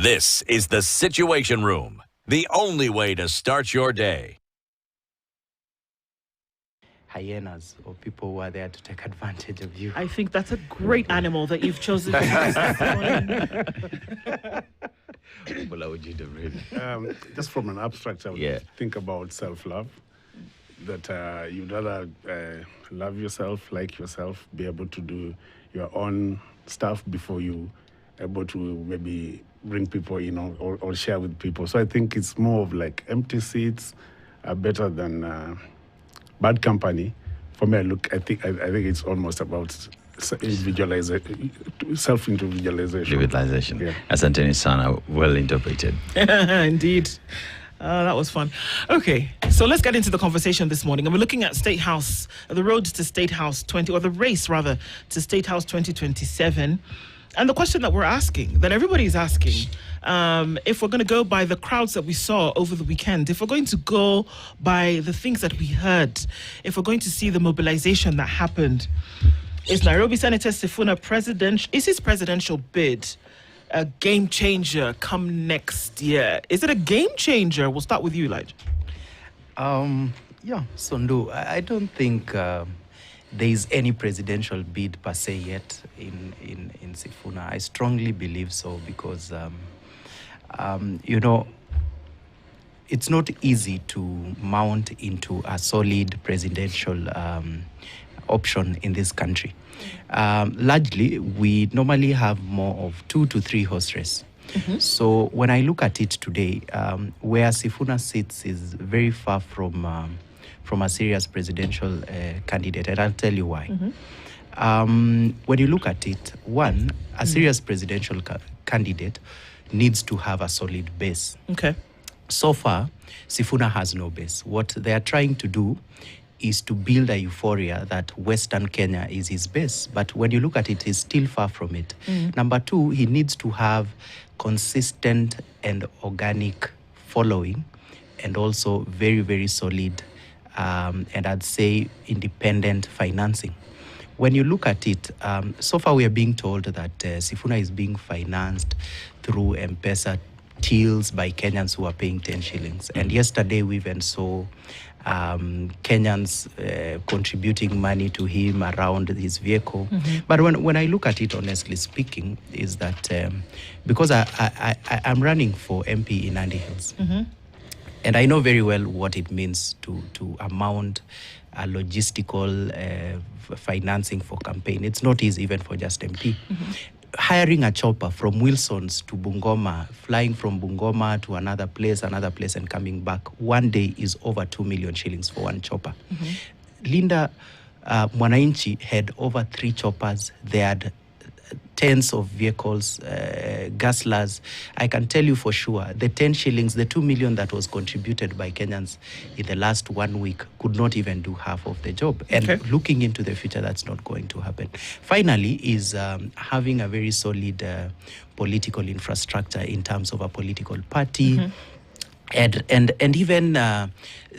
This is the Situation Room, the only way to start your day. Hyenas or people who are there to take advantage of you. I think that's a great animal that you've chosen to use this morning. Just from an abstract, I would think about self-love, that you'd rather love yourself, like yourself, be able to do your own stuff before you able to maybe bring people in or share with people. So I think it's more of like empty seats are better than bad company. For me, I think it's almost about self-individualization. Yeah. Asanteni sana, well interpreted. Indeed. That was fun. Okay, so let's get into the conversation this morning. And we're looking at Statehouse, the road to Statehouse 20, or the race rather, to Statehouse 2027. And the question that we're asking, that everybody's asking, if we're going to go by the crowds that we saw over the weekend, if we're going to go by the things that we heard, if we're going to see the mobilization that happened, is Nairobi Senator Sifuna his presidential bid a game changer come next year? Is it a game changer? We'll start with you, Elijah. Sondu, I don't think there is any presidential bid per se yet in Sifuna. I strongly believe so because, it's not easy to mount into a solid presidential option in this country. Largely, we normally have more of 2 to 3 horse race. Mm-hmm. So when I look at it today, where Sifuna sits is very far from a serious presidential candidate, and I'll tell you why. Mm-hmm. When you look at it, one, a serious presidential candidate needs to have a solid base. Okay. So far, Sifuna has no base. What they are trying to do is to build a euphoria that Western Kenya is his base. But when you look at it, he's still far from it. Mm. Number 2, he needs to have consistent and organic following and also very, very solid and I'd say independent financing. When you look at it, so far we are being told that Sifuna is being financed through M-Pesa tills by Kenyans who are paying 10 shillings. And yesterday we even saw Kenyans contributing money to him around his vehicle. Mm-hmm. But when I look at it, honestly speaking, is that because I'm running for MP in Nandi Hills, mm-hmm. and I know very well what it means to amount a logistical financing for campaign. It's not easy even for just MP. Mm-hmm. Hiring a chopper from Wilson's to Bungoma, flying from Bungoma to another place, and coming back, one day is over 2 million shillings for one chopper. Mm-hmm. Linda Mwananchi had over 3 choppers. They had tens of vehicles, gaslers. I can tell you for sure, the 10 shillings, the 2 million that was contributed by Kenyans in the last 1 week could not even do half of the job. And looking into the future, that's not going to happen. Finally, is having a very solid political infrastructure in terms of a political party. Mm-hmm. And even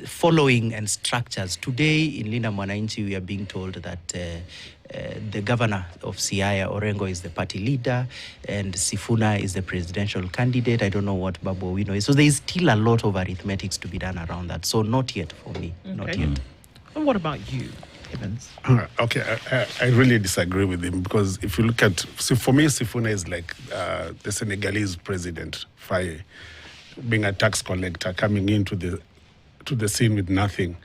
following and structures. Today in Linda Mwananchi, we are being told that the governor of Siaya, Orengo, is the party leader, and Sifuna is the presidential candidate. I don't know what Babu Owino is. So there is still a lot of arithmetics to be done around that. So not yet for me, not yet. And what about you, Evans? Okay, I really disagree with him because if you look at, for me, Sifuna is like the Senegalese president, Faye, being a tax collector, coming into the scene with nothing.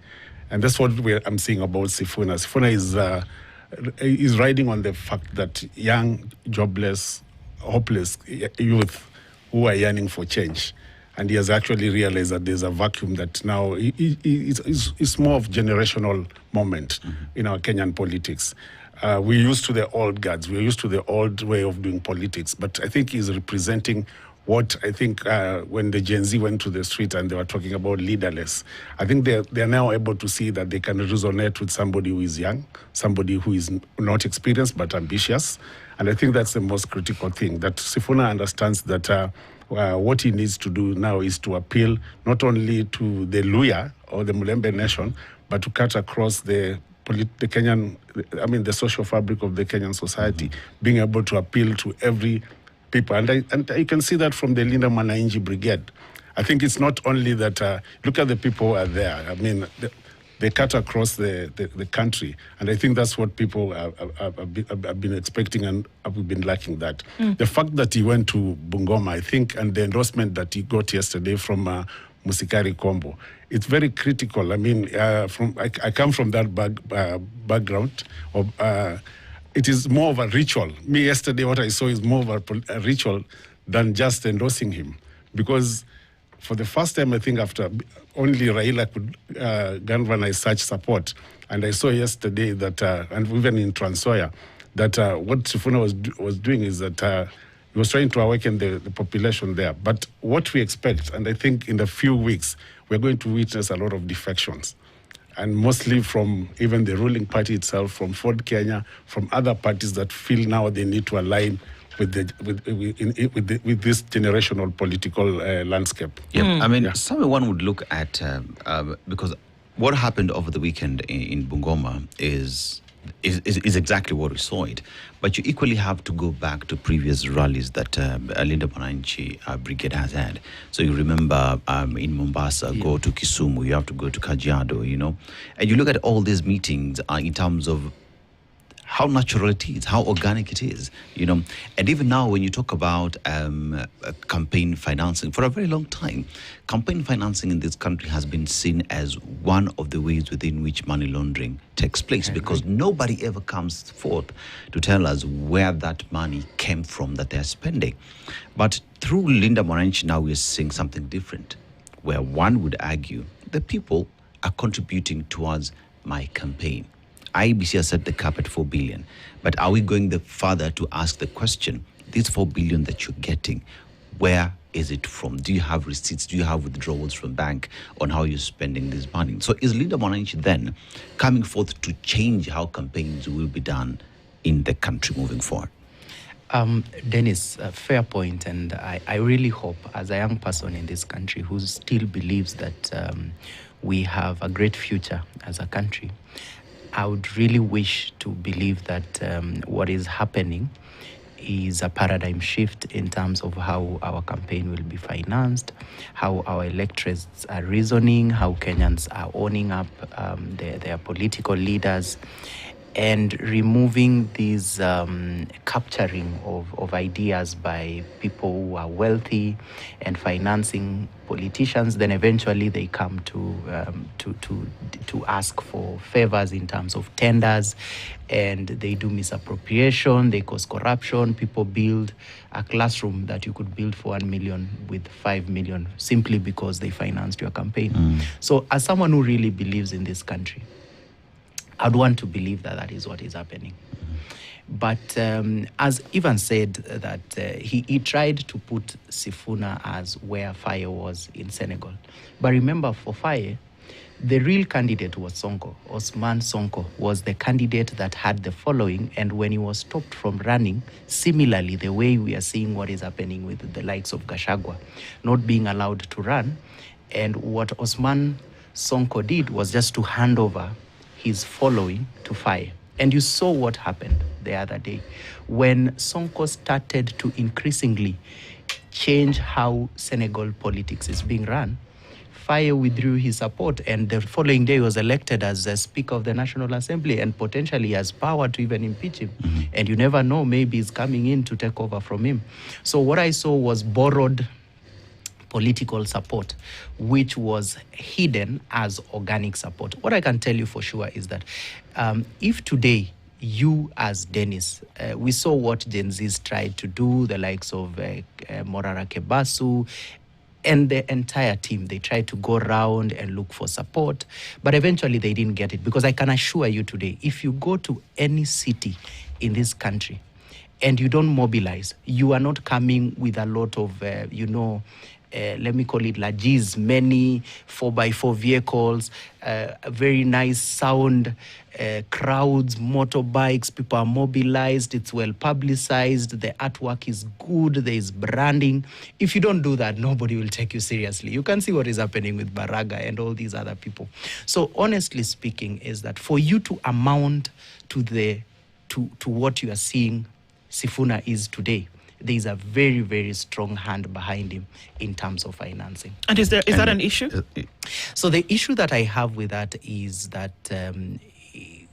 And that's what I'm seeing about Sifuna. Sifuna is riding on the fact that young, jobless, hopeless youth who are yearning for change. And he has actually realized that there's a vacuum that now it's more of generational moment in our Kenyan politics. We're used to the old guards. We're used to the old way of doing politics. But I think he's representing what I think when the Gen Z went to the street and they were talking about leaderless, I think they're now able to see that they can resonate with somebody who is young, somebody who is not experienced but ambitious. And I think that's the most critical thing, that Sifuna understands that what he needs to do now is to appeal not only to the Luya or the Mulembe nation, but to cut across the Kenyan, the social fabric of the Kenyan society, being able to appeal to every people. And you can see that from the Linda Mwananchi Brigade. I think it's not only that, look at the people who are there. I mean, they cut across the country. And I think that's what people have been expecting, and have been lacking that. The fact that he went to Bungoma, I think, and the endorsement that he got yesterday from Musikari Kombo, it's very critical. I mean, I come from that background of... it is more of a ritual. Me, yesterday, what I saw is more of a ritual than just endorsing him. Because for the first time, I think, after only Raila could galvanize such support. And I saw yesterday that, and even in Transoya, that what Sifuna was doing is that he was trying to awaken the population there. But what we expect, and I think in a few weeks, we're going to witness a lot of defections. And mostly from even the ruling party itself, from Ford Kenya, from other parties that feel now they need to align with this generational political landscape. Yeah, I mean, someone would look at because what happened over the weekend in Bungoma is exactly what we saw it. But you equally have to go back to previous rallies that Linda Mwananchi Brigade has had. So you remember in Mombasa, go to Kisumu, you have to go to Kajiado, you know. And you look at all these meetings in terms of how natural it is, how organic it is, you know. And even now, when you talk about campaign financing, for a very long time, campaign financing in this country has been seen as one of the ways within which money laundering takes place, because nobody ever comes forth to tell us where that money came from that they're spending. But through Linda Mwananchi, now we're seeing something different, where one would argue the people are contributing towards my campaign. IBC has set the cap at 4 billion. But are we going the further to ask the question, this 4 billion that you're getting, where is it from? Do you have receipts? Do you have withdrawals from bank on how you're spending this money? So is Linda Mwananchi then coming forth to change how campaigns will be done in the country moving forward? Dennis, fair point. And I really hope, as a young person in this country who still believes that we have a great future as a country, I would really wish to believe that what is happening is a paradigm shift in terms of how our campaign will be financed, how our electorates are reasoning, how Kenyans are owning up their political leaders, and removing this capturing of ideas by people who are wealthy and financing politicians. Then eventually they come to ask for favors in terms of tenders, and they do misappropriation, they cause corruption. People build a classroom that you could build for 1 million with 5 million simply because they financed your campaign. So as someone who really believes in this country, I'd want to believe that that is what is happening. But as Ivan said, that he tried to put Sifuna as where Faye was in Senegal. But remember, for Faye, the real candidate was Sonko. Osman Sonko was the candidate that had the following, and when he was stopped from running, similarly, the way we are seeing what is happening with the likes of Gachagua, not being allowed to run, and what Osman Sonko did was just to hand over his following to Faye. And you saw what happened the other day when Sonko started to increasingly change how Senegal politics is being run. Faye withdrew his support, and the following day was elected as the Speaker of the National Assembly and potentially has power to even impeach him. And you never know, maybe he's coming in to take over from him. So what I saw was borrowed political support, which was hidden as organic support. What I can tell you for sure is that if today you as Dennis, we saw what Gen Zs tried to do, the likes of Morara Kebasu, and the entire team, they tried to go around and look for support, but eventually they didn't get it. Because I can assure you today, if you go to any city in this country and you don't mobilize, you are not coming with a lot of, let me call it lagis, many 4x4 vehicles, very nice sound, crowds, motorbikes, people are mobilized, it's well publicized, the artwork is good, there is branding. If you don't do that, nobody will take you seriously. You can see what is happening with Baraga and all these other people. So honestly speaking, is that for you to amount to what you are seeing Sifuna is today, there is a very, very strong hand behind him in terms of financing. And is that an issue? So the issue that I have with that is that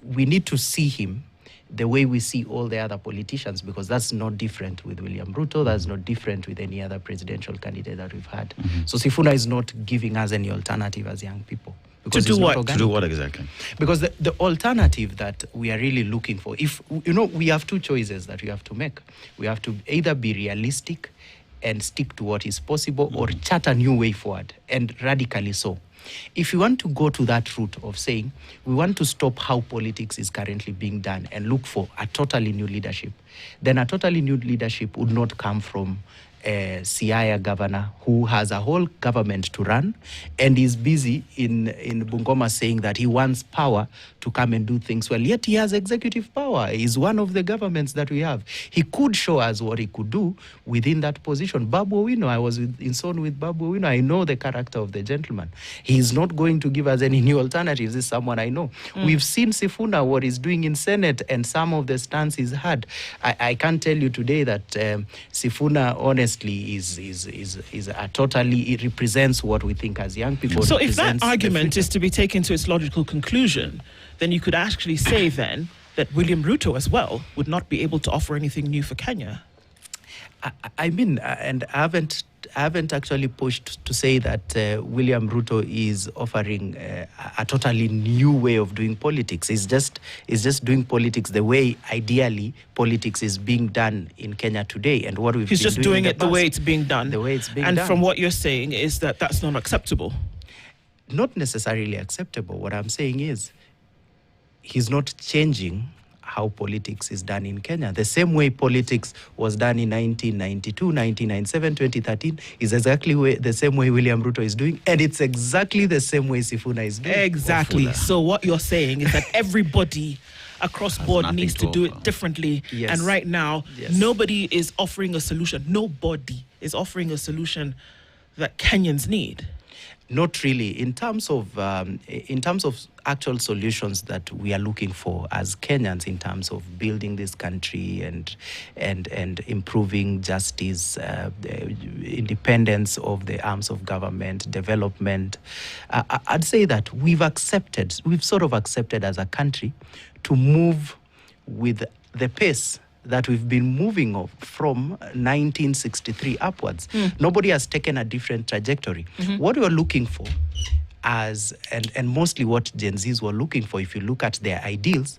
we need to see him the way we see all the other politicians, because that's not different with William Ruto, that's not different with any other presidential candidate that we've had. So Sifuna is not giving us any alternative as young people. To do what? To do what exactly? Because the alternative that we are really looking for, if, we have two choices that we have to make. We have to either be realistic and stick to what is possible, or chart a new way forward, and radically so. If you want to go to that route of saying we want to stop how politics is currently being done and look for a totally new leadership, then a totally new leadership would not come from a Siaya governor who has a whole government to run and is busy in Bungoma saying that he wants power to come and do things well. Yet he has executive power. He's one of the governments that we have. He could show us what he could do within that position. Babu Owino, I was in Son with Babu Owino. I know the character of the gentleman. He's not going to give us any new alternatives. This is someone I know. We've seen Sifuna, what he's doing in Senate, and some of the stance he's had. I can't tell you today that Sifuna, honestly, is a totally, it represents what we think as young people. So if that argument is to be taken to its logical conclusion, then you could actually say then that William Ruto as well would not be able to offer anything new for Kenya. I mean, and I haven't actually pushed to say that William Ruto is offering a totally new way of doing politics. He's just doing politics the way ideally politics is being done in Kenya today, and what we've He's been just doing it the way it's being done. The way it's being done. And from what you're saying is that that's not acceptable. Not necessarily acceptable. What I'm saying is he's not changing how politics is done in Kenya. The same way politics was done in 1992, 1997, 2013 is exactly the same way William Ruto is doing, and it's exactly the same way Sifuna is doing. Exactly. So what you're saying is that everybody across board needs to do it differently. Yes. And right now, nobody is offering a solution. Nobody is offering a solution that Kenyans need. Not really. In terms of actual solutions that we are looking for as Kenyans, in terms of building this country and improving justice, the independence of the arms of government, development, I'd say that we've sort of accepted as a country to move with the pace that we've been moving off from 1963 upwards. Nobody has taken a different trajectory. What we're looking for and mostly what Gen Zs were looking for, if you look at their ideals,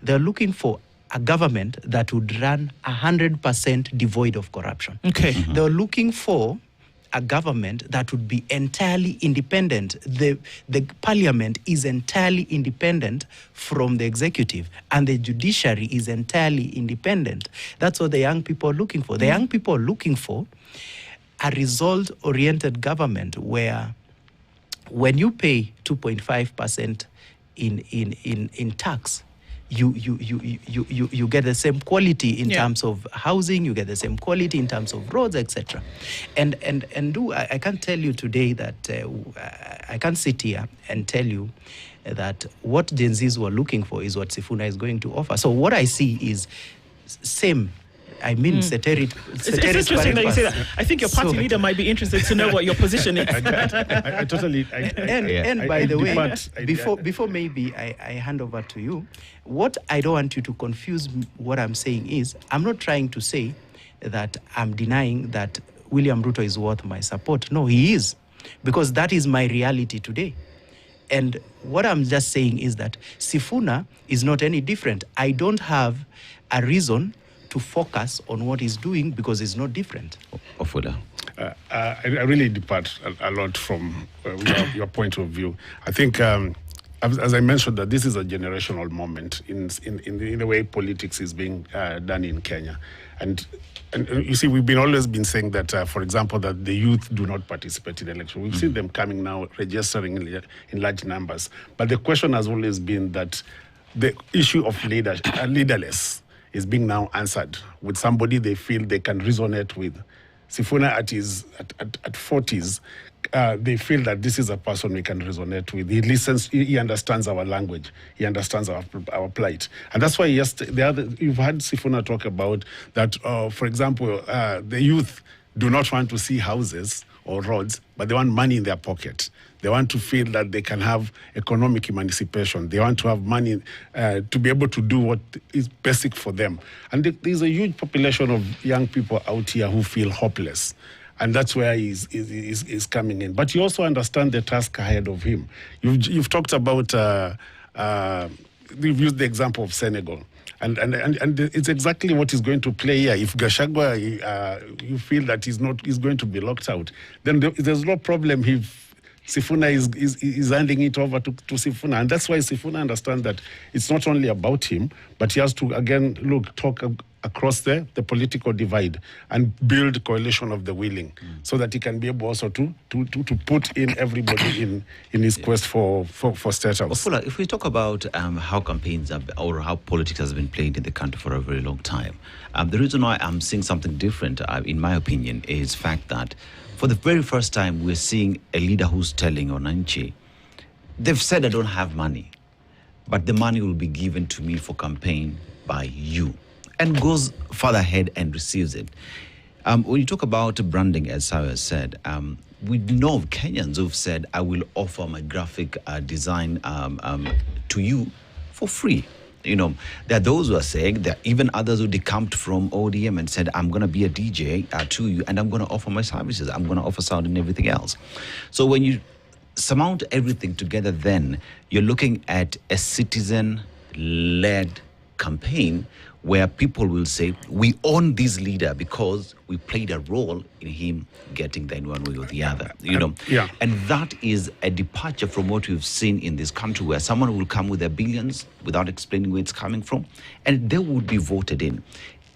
they're looking for a government that would run 100% devoid of corruption. Okay. They're looking for a government that would be entirely independent. The parliament is entirely independent from the executive, and the judiciary is entirely independent. That's what the young people are looking for. The young people are looking for a result-oriented government where when you pay 2.5% in tax, you get the same quality in terms of housing, you get the same quality in terms of roads, etc. And I can't tell you today that I can't sit here and tell you that what Gen Zs were looking for is what Sifuna is going to offer. So what I see is same. I mean, It's interesting that you say that. I think your party leader might be interested to know what your position is. I totally. And by the way, before maybe I hand over to you, what I don't want you to confuse what I'm saying is, I'm not trying to say that I'm denying that William Ruto is worth my support. No, he is, because that is my reality today. And what I'm just saying is that Sifuna is not any different. I don't have a reason to focus on what he's doing because it's not different. Ofula. I really depart a lot from your point of view. I think, as I mentioned, that this is a generational moment in the way politics is being done in Kenya. And you see, we've always been saying that, for example, that the youth do not participate in elections. We've seen them coming now, registering in large numbers. But the question has always been that the issue of leaderless is being now answered with somebody they feel they can resonate with. Sifuna at 40s they feel that this is a person we can resonate with. He listens, he understands our language, he understands our plight. And that's why you've had Sifuna talk about that, for example, the youth do not want to see houses or roads, but they want money in their pocket. They want to feel that they can have economic emancipation. They want to have money to be able to do what is basic for them. And there's a huge population of young people out here who feel hopeless. And that's where he's coming in. But you also understand the task ahead of him. You've talked about, you've used the example of Senegal. And it's exactly what is going to play here. If Gachagua, you feel that he's going to be locked out, then there's no problem if Sifuna is handing it over to Sifuna. And that's why Sifuna understands that it's not only about him, but he has to, again, talk across the political divide and build coalition of the willing so that he can be able also to put in everybody in his quest for Statehouse. Ofula, if we talk about how campaigns or how politics has been played in the country for a very long time, the reason why I'm seeing something different, in my opinion, is the fact that for the very first time, we're seeing a leader who's telling Onanche, they've said I don't have money, but the money will be given to me for campaign by you, and goes further ahead and receives it. When you talk about branding, as Sawa said, we know of Kenyans who've said, I will offer my graphic design to you for free. You know, there are those who are saying, there are even others who decamped from ODM and said, I'm going to be a DJ to you and I'm going to offer my services. I'm going to offer sound and everything else. So when you surmount everything together, then you're looking at a citizen-led campaign where people will say, we own this leader because we played a role in him getting there in one way or the other, you know. Yeah. And that is a departure from what we've seen in this country, where someone will come with their billions without explaining where it's coming from, and they would be voted in.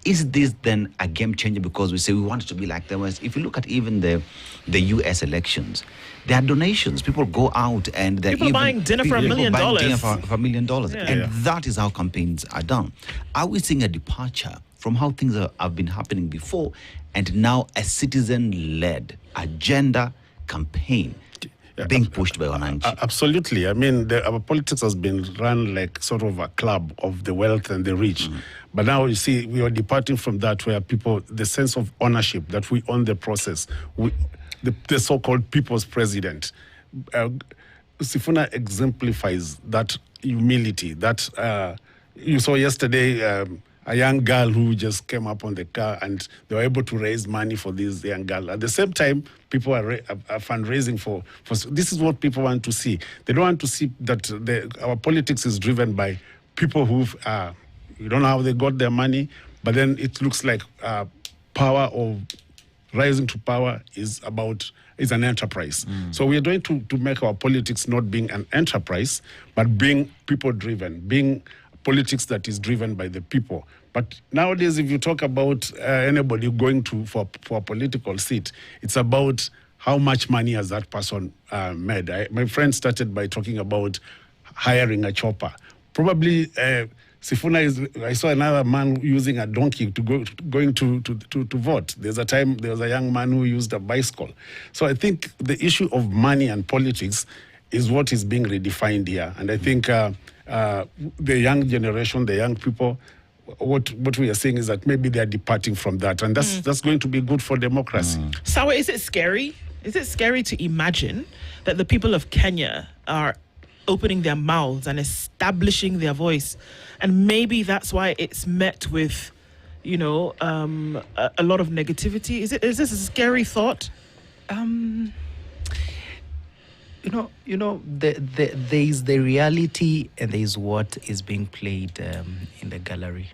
Is this then a game changer because we say we want it to be like them? If you look at even the U.S. elections, there are donations. People go out and they're people buying dinner for $1 million. Dinner for $1 million. Yeah. And that is how campaigns are done. Are we seeing a departure from how things have been happening before, and now a citizen-led agenda campaign being pushed by Onanche? Absolutely. I mean, our politics has been run like sort of a club of the wealth and the rich. But now you see, we are departing from that, where people, the sense of ownership, that we own the process, the so-called people's president. Sifuna exemplifies that humility. That you saw yesterday, a young girl who just came up on the car and they were able to raise money for this young girl. At the same time, people are fundraising for this is what people want to see. They don't want to see that our politics is driven by people who've, you don't know how they got their money, but then it looks like power or rising to power is an enterprise. So we are going to make our politics not being an enterprise, but being people-driven, being politics that is driven by the people. But nowadays, if you talk about anybody going for a political seat, it's about how much money has that person made. My friend started by talking about hiring a chopper. Probably Sifuna I saw another man using a donkey going to vote. There was a young man who used a bicycle. So I think the issue of money and politics is what is being redefined here. And I think the young generation, the young people, what we are saying is that maybe they are departing from that, and that's going to be good for democracy. Sawa, is it scary? Is it scary to imagine that the people of Kenya are opening their mouths and establishing their voice, and maybe that's why it's met with, a lot of negativity? Is this a scary thought? There is the reality and there is what is being played in the gallery.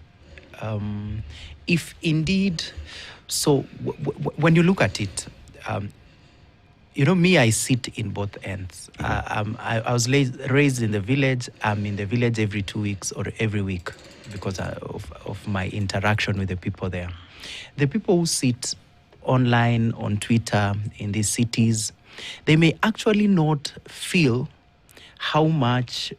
If indeed, so when you look at it, I sit in both ends. I was raised in the village. I'm in the village every 2 weeks or every week because of my interaction with the people there. The people who sit online, on Twitter, in these cities, they may actually not feel how much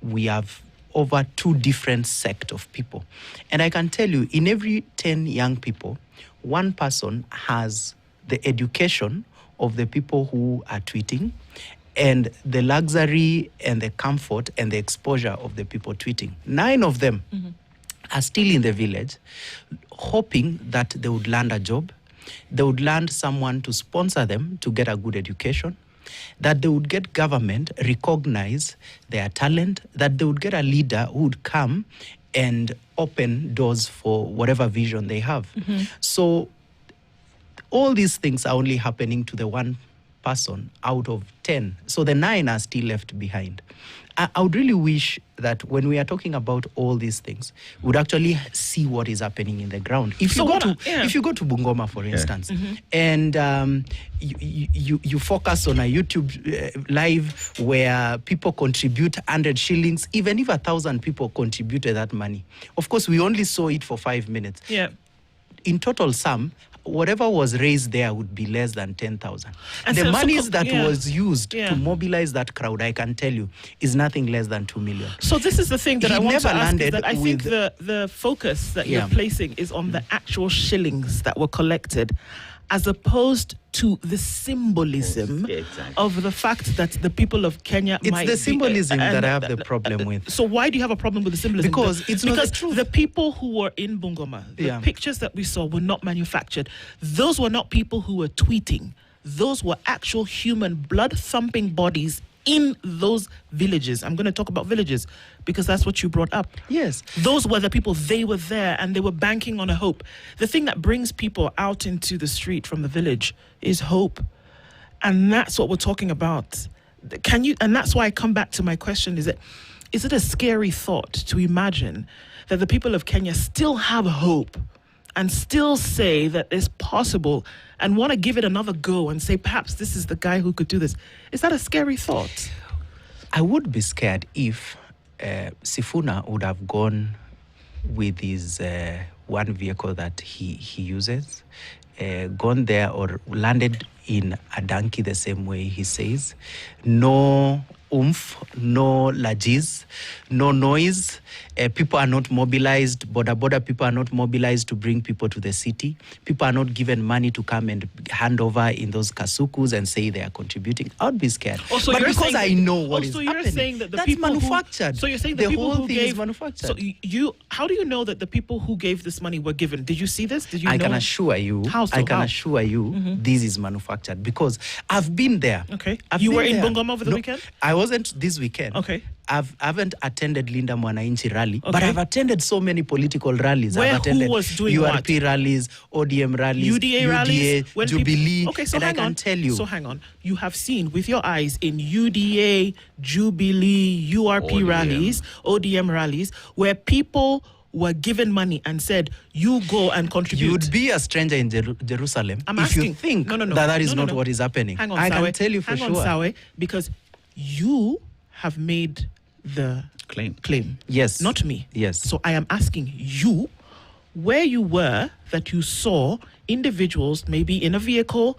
we have over two different sects of people. And I can tell you, in every 10 young people, one person has the education of the people who are tweeting and the luxury and the comfort and the exposure of the people tweeting. 9 of them are still in the village, hoping that they would land a job, they would land someone to sponsor them to get a good education, that they would get government recognize their talent, that they would get a leader who would come and open doors for whatever vision they have. So all these things are only happening to the one person out of 10. So the 9 are still left behind. I would really wish that when we are talking about all these things, we would actually see what is happening in the ground. If you go to Bungoma, for instance, and you focus on a YouTube live where people contribute 100 shillings, even if 1,000 people contributed that money. Of course, we only saw it for 5 minutes. Yeah. In total sum, whatever was raised there would be less than 10,000. The so monies that was used to mobilize that crowd, I can tell you, is nothing less than 2 million. So this is the thing that I want to ask, is that I think with- the focus that you're placing is on the actual shillings that were collected, as opposed to the symbolism of the fact that the people of Kenya It's might the be, symbolism that I have the problem with. So why do you have a problem with the symbolism? Because it's not the truth. The people who were in Bungoma, the pictures that we saw were not manufactured. Those were not people who were tweeting. Those were actual human blood-thumping bodies in those villages. I'm going to talk about villages because that's what you brought up. Yes. Those were the people, they were there and they were banking on a hope. The thing that brings people out into the street from the village is hope. And that's what we're talking about. And that's why I come back to my question, is it a scary thought to imagine that the people of Kenya still have hope and still say that it's possible and want to give it another go and say, perhaps this is the guy who could do this? Is that a scary thought? I would be scared if Sifuna would have gone with his one vehicle that he uses, gone there or landed in a donkey the same way he says. No oomph, no lagis, no noise. People are not mobilized. Border people are not mobilized to bring people to the city. People are not given money to come and hand over in those kasukus and say they are contributing. I would be scared. Also, but because I know what is happening, you're saying that the that's people manufactured. So you're saying the people whole who thing gave is manufactured. So how do you know that the people who gave this money were given? Did you see this? Did you know? I can assure you. Assure you, this is manufactured because I've been there. Okay. You were in Bungoma over the weekend? I wasn't this weekend. Okay. I haven't attended Linda Mwananchi rally, but I've attended so many political rallies. I've attended who was doing URP rallies, ODM rallies, UDA rallies, Jubilee, so and I can tell you. So hang on. You have seen with your eyes in UDA, Jubilee, URP rallies, ODM rallies, where people were given money and said, you go and contribute. You'd be a stranger in Jerusalem I'm if asking. you think that is not what is happening. Hang on, I Sawe. can tell you for Hang sure. on, Sawe, because you have made the claim. Yes. Not me. Yes. So I am asking you where you were that you saw individuals maybe in a vehicle,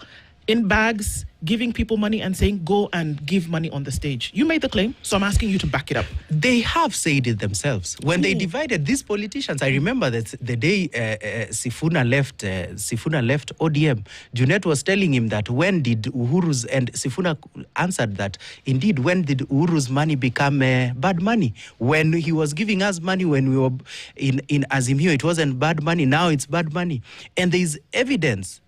in bags, giving people money and saying, go and give money on the stage. You made the claim, so I'm asking you to back it up. They have said it themselves. When they divided these politicians, I remember that the day Sifuna left ODM, Junet was telling him that when did Uhuru's, and Sifuna answered that, indeed, when did Uhuru's money become bad money? When he was giving us money when we were in Azimio, it wasn't bad money, now it's bad money. And there is evidence,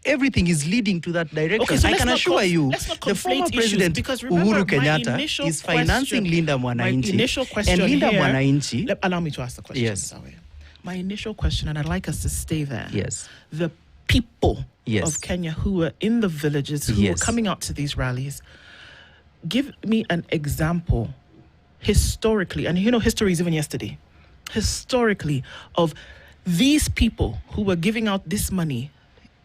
everything is leading to that direction. Okay, so I can assure you, the former president Uhuru Kenyatta is financing Linda Mwananchi. My initial question and Linda here, Mwananchi. allow me to ask the question. Yes. Sawe. My initial question, and I'd like us to stay there. Yes. The people Yes. of Kenya who were in the villages, who were coming out to these rallies, give me an example historically, and history is even yesterday, historically, of these people who were giving out this money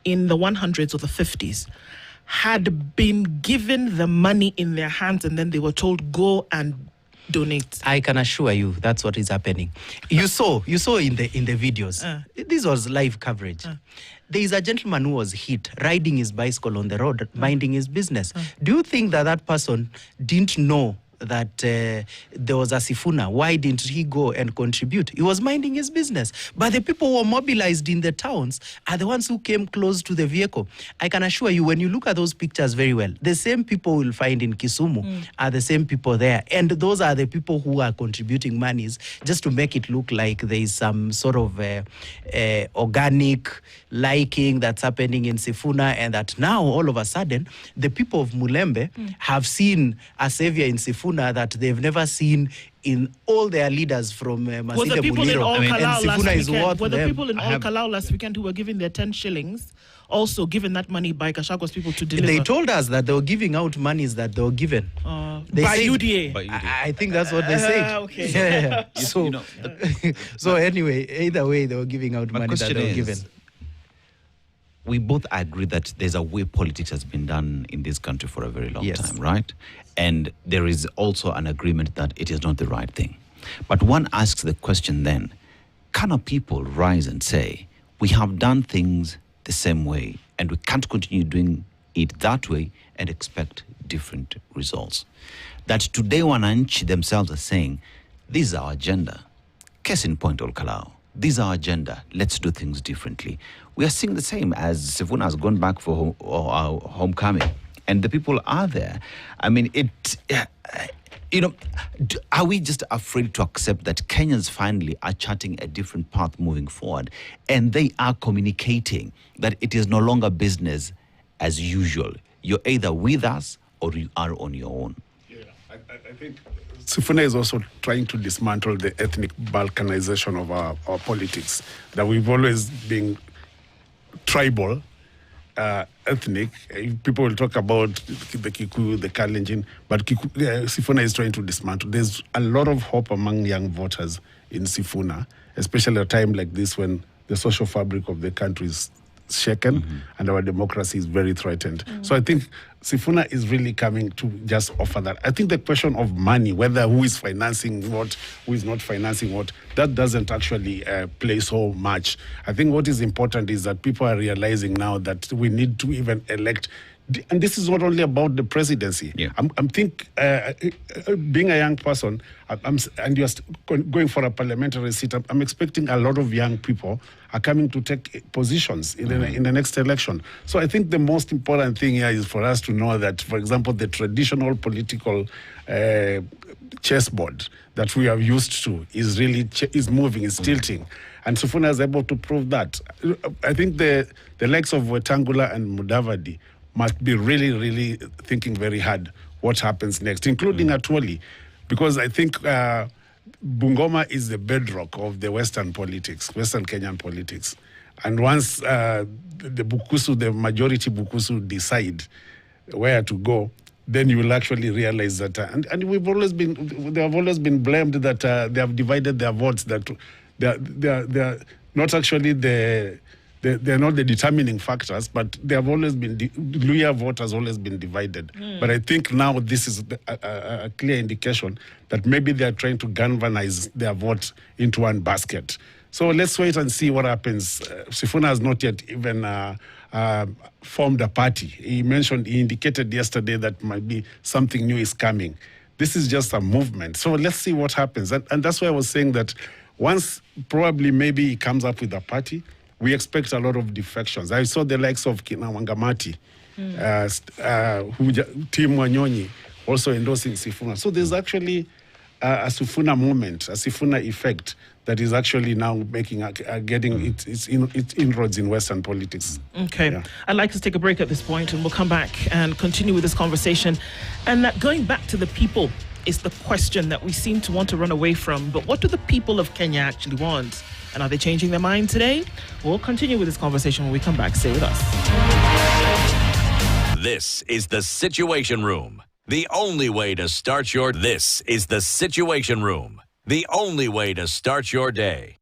in the 100s or the 50s had been given the money in their hands and then they were told, go and donate. I can assure you that's what is happening. You saw in the videos. This was live coverage. There is a gentleman who was hit riding his bicycle on the road, minding his business. Do you think that person didn't know that there was a Sifuna. Why didn't he go and contribute? He was minding his business. But the people who were mobilized in the towns are the ones who came close to the vehicle. I can assure you, when you look at those pictures very well, the same people we'll find in Kisumu are the same people there. And those are the people who are contributing monies just to make it look like there is some sort of organic liking that's happening in Sifuna, and that now all of a sudden the people of Mulembe have seen a savior in Sifuna that they've never seen in all their leaders from Masinde Were the people in Muliro. All And Kalau last Sifuna is weekend? worth Were the them. people in All Kalau last weekend who were giving their 10 shillings also given that money by Gachagwa's people to deliver? They told us that they were giving out monies that they were given. They by said- UDA. By UDA. I think that's what they said. Okay. Yeah. You- So, you know, so anyway, either way, they were giving out My money that question they were is, given. we both agree that there's a way politics has been done in this country for a very long Yes. time, right? And there is also an agreement that it is not the right thing. But one asks the question then, can our people rise and say, we have done things the same way and we can't continue doing it that way and expect different results? That today Wananchi themselves are saying, this is our agenda. Case in point, All Kalau. This is our agenda. Let's do things differently. We are seeing the same as Sifuna has gone back for homecoming, and the people are there. I mean, are we just afraid to accept that Kenyans finally are charting a different path moving forward, and they are communicating that it is no longer business as usual? You're either with us or you are on your own. Yeah, I think Sifuna is also trying to dismantle the ethnic balkanization of our politics, that we've always been tribal, ethnic. People will talk about the Kikuyu, the Kalenjin, but Sifuna is trying to dismantle. There's a lot of hope among young voters in Sifuna, especially at a time like this when the social fabric of the country is shaken and our democracy is very threatened. So I think Sifuna is really coming to just offer that. I think the question of money, whether who is financing what, who is not financing what, that doesn't actually play so much. I think what is important is that people are realizing now that we need to even elect. And this is not only about the presidency. Yeah. I'm think being a young person, and you're going for a parliamentary seat, I'm expecting a lot of young people are coming to take positions in the next election. So I think the most important thing here is for us to know that, for example, the traditional political chessboard that we are used to is really is moving, is tilting. And Sifuna is able to prove that. I think the likes of Wetangula and Mudavadi must be really, really thinking very hard what happens next, including Atwoli, because I think Bungoma is the bedrock of the Western politics, Western Kenyan politics. And once the majority Bukusu decide where to go, then you will actually realize that, and they have always been blamed that they have divided their votes, that they're not actually they're not the determining factors, but they have always been, Luya vote has always been divided. But I think now this is a clear indication that maybe they're trying to galvanize their vote into one basket. So let's wait and see what happens. Sifuna has not yet even formed a party. He indicated yesterday that might be something new is coming. This is just a movement. So let's see what happens. And that's why I was saying that once probably maybe he comes up with a party, we expect a lot of defections. I saw the likes of Kina Wangamati, Tim Wanyonyi also endorsing Sifuna. So there's actually a Sifuna moment, a Sifuna effect that is actually now making getting its inroads in Western politics. Okay. Yeah. I'd like to take a break at this point, and we'll come back and continue with this conversation. And that going back to the people is the question that we seem to want to run away from. But what do the people of Kenya actually want? And are they changing their mind today? We'll continue with this conversation when we come back. Stay with us. This is the Situation Room. The only way to start your... This is the Situation Room. The only way to start your day.